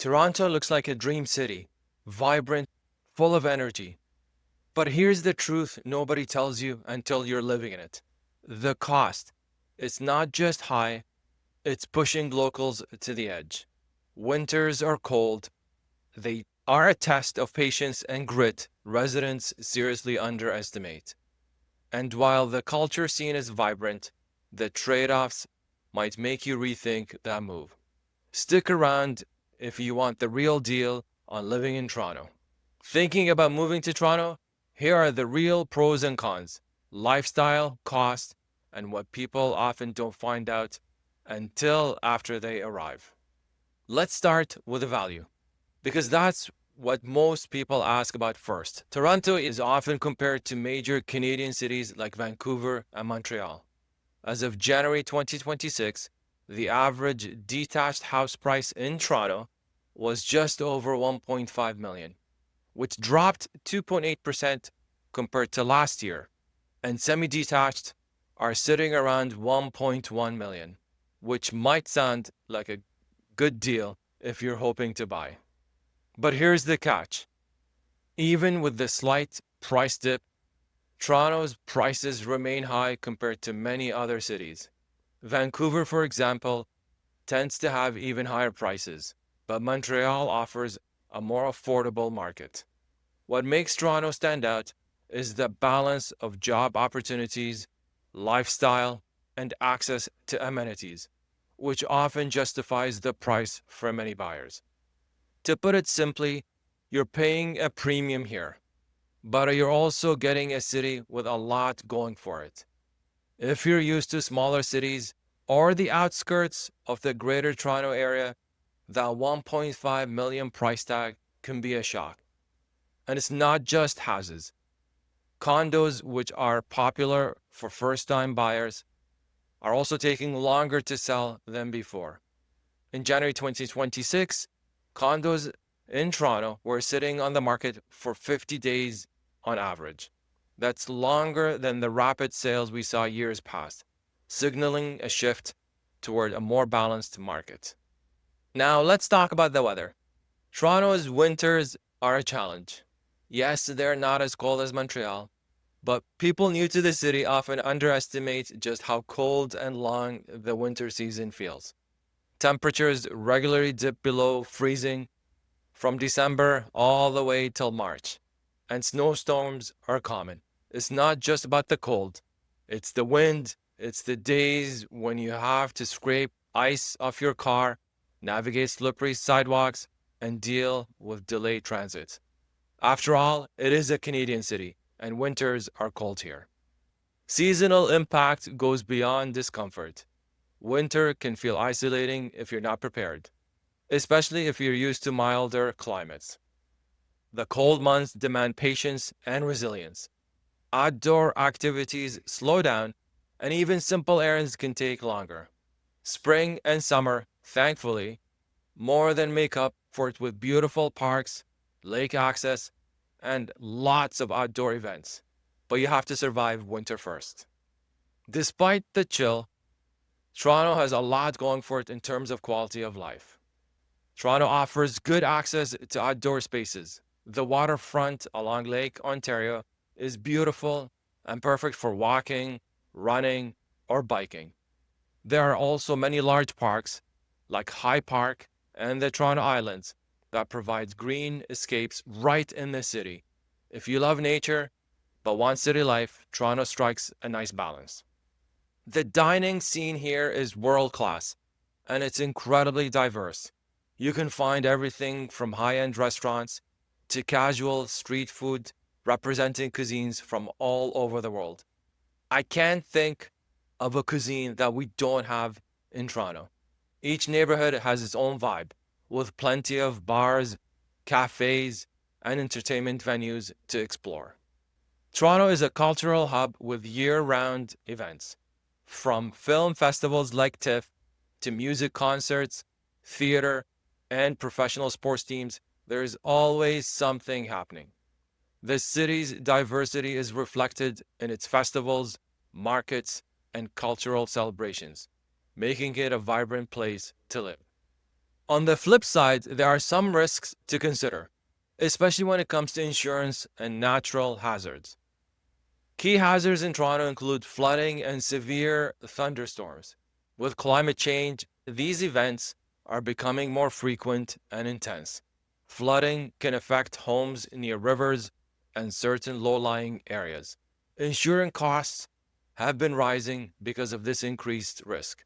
Toronto looks like a dream city, vibrant, full of energy. But here's the truth nobody tells you until you're living in it. The cost. It's not just high, it's pushing locals to the edge. Winters are cold. They are a test of patience and grit residents seriously underestimate. And while the culture scene is vibrant, the trade offs might make you rethink that move. Stick around if you want the real deal on living in Toronto. Thinking about moving to Toronto? Here are the real pros and cons: lifestyle, cost, and what people often don't find out until after they arrive. Let's start with the value, because that's what most people ask about first. Toronto is often compared to major Canadian cities like Vancouver and Montreal. As of January 2026, the average detached house price in Toronto was just over 1.5 million, which dropped 2.8% compared to last year, and semi-detached are sitting around 1.1 million, which might sound like a good deal if you're hoping to buy. But here's the catch. Even with the slight price dip, Toronto's prices remain high compared to many other cities. Vancouver, for example, tends to have even higher prices, but Montreal offers a more affordable market. What makes Toronto stand out is the balance of job opportunities, lifestyle, and access to amenities, which often justifies the price for many buyers. To put it simply, you're paying a premium here, but you're also getting a city with a lot going for it. If you're used to smaller cities or the outskirts of the Greater Toronto Area, that 1.5 million price tag can be a shock. And it's not just houses. Condos, which are popular for first-time buyers, are also taking longer to sell than before. In January 2026, condos in Toronto were sitting on the market for 50 days on average. That's longer than the rapid sales we saw years past, signaling a shift toward a more balanced market. Now, let's talk about the weather. Toronto's winters are a challenge. Yes, they're not as cold as Montreal, but people new to the city often underestimate just how cold and long the winter season feels. Temperatures regularly dip below freezing from December all the way till March, and snowstorms are common. It's not just about the cold, it's the wind, it's the days when you have to scrape ice off your car, navigate slippery sidewalks, and deal with delayed transit. After all, it is a Canadian city, and winters are cold here. Seasonal impact goes beyond discomfort. Winter can feel isolating if you're not prepared, especially if you're used to milder climates. The cold months demand patience and resilience. Outdoor activities slow down, and even simple errands can take longer. Spring and summer, thankfully, more than make up for it with beautiful parks, lake access, and lots of outdoor events. But you have to survive winter first. Despite the chill, Toronto has a lot going for it in terms of quality of life. Toronto offers good access to outdoor spaces. The waterfront along Lake Ontario is beautiful and perfect for walking, running, or biking. There are also many large parks like High Park and the Toronto Islands that provides green escapes right in the city. If you love nature but want city life, Toronto strikes a nice balance. The dining scene here is world class and it's incredibly diverse. You can find everything from high-end restaurants to casual street food representing cuisines from all over the world. I can't think of a cuisine that we don't have in Toronto. Each neighborhood has its own vibe, with plenty of bars, cafes, and entertainment venues to explore. Toronto is a cultural hub with year-round events, from film festivals like TIFF to music concerts, theater, and professional sports teams. There is always something happening. The city's diversity is reflected in its festivals, markets, and cultural celebrations, making it a vibrant place to live. On the flip side, there are some risks to consider, especially when it comes to insurance and natural hazards. Key hazards in Toronto include flooding and severe thunderstorms. With climate change, these events are becoming more frequent and intense. Flooding can affect homes near rivers and certain low-lying areas. Insurance costs have been rising because of this increased risk.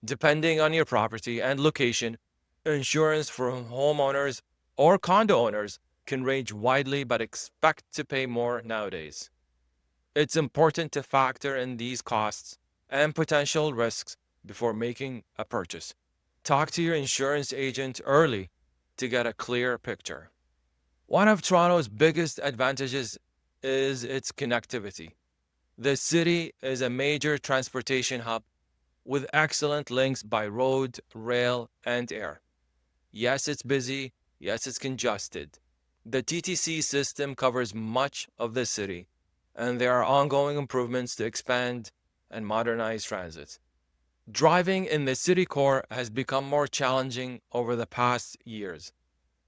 Depending on your property and location, insurance for homeowners or condo owners can range widely, but expect to pay more nowadays. It's important to factor in these costs and potential risks before making a purchase. Talk to your insurance agent early to get a clear picture. One of Toronto's biggest advantages is its connectivity. The city is a major transportation hub with excellent links by road, rail, and air. Yes, it's busy. Yes, it's congested. The TTC system covers much of the city, and there are ongoing improvements to expand and modernize transit. Driving in the city core has become more challenging over the past years,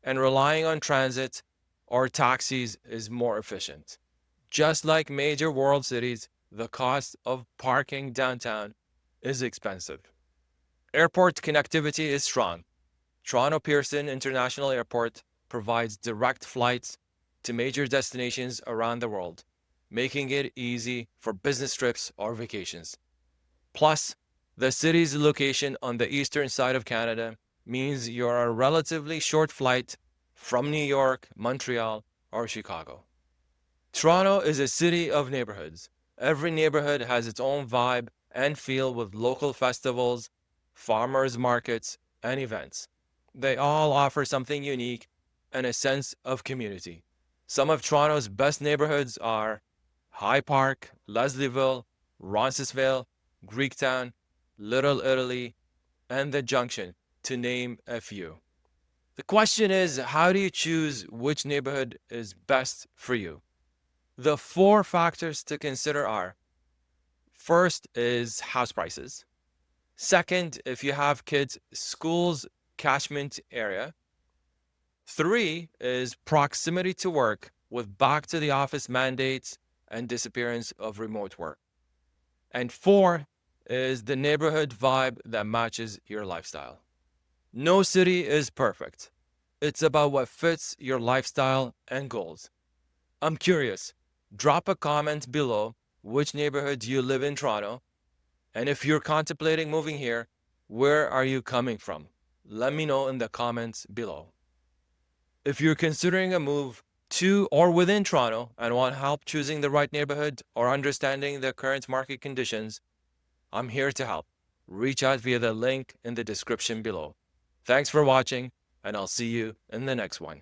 and relying on transit or taxis is more efficient. Just like major world cities, the cost of parking downtown is expensive. Airport connectivity is strong. Toronto Pearson International Airport provides direct flights to major destinations around the world, making it easy for business trips or vacations. Plus, the city's location on the eastern side of Canada means you're a relatively short flight from New York, Montreal, or Chicago. Toronto is a city of neighborhoods. Every neighborhood has its own vibe and feel with local festivals, farmers markets, and events. They all offer something unique and a sense of community. Some of Toronto's best neighborhoods are High Park, Leslieville, Roncesvalles, Greektown, Little Italy, and the Junction, to name a few. The question is, how do you choose which neighborhood is best for you? The four factors to consider are: first is house prices. Second, if you have kids, schools, catchment area. Three is proximity to work with back to the office mandates and disappearance of remote work. And four is the neighborhood vibe that matches your lifestyle. No city is perfect. It's about what fits your lifestyle and goals. I'm curious. Drop a comment below which neighborhood you live in Toronto, and if you're contemplating moving here, where are you coming from? Let me know in the comments below. If you're considering a move to or within Toronto and want help choosing the right neighborhood or understanding the current market conditions, I'm here to help. Reach out via the link in the description below. Thanks for watching, and I'll see you in the next one.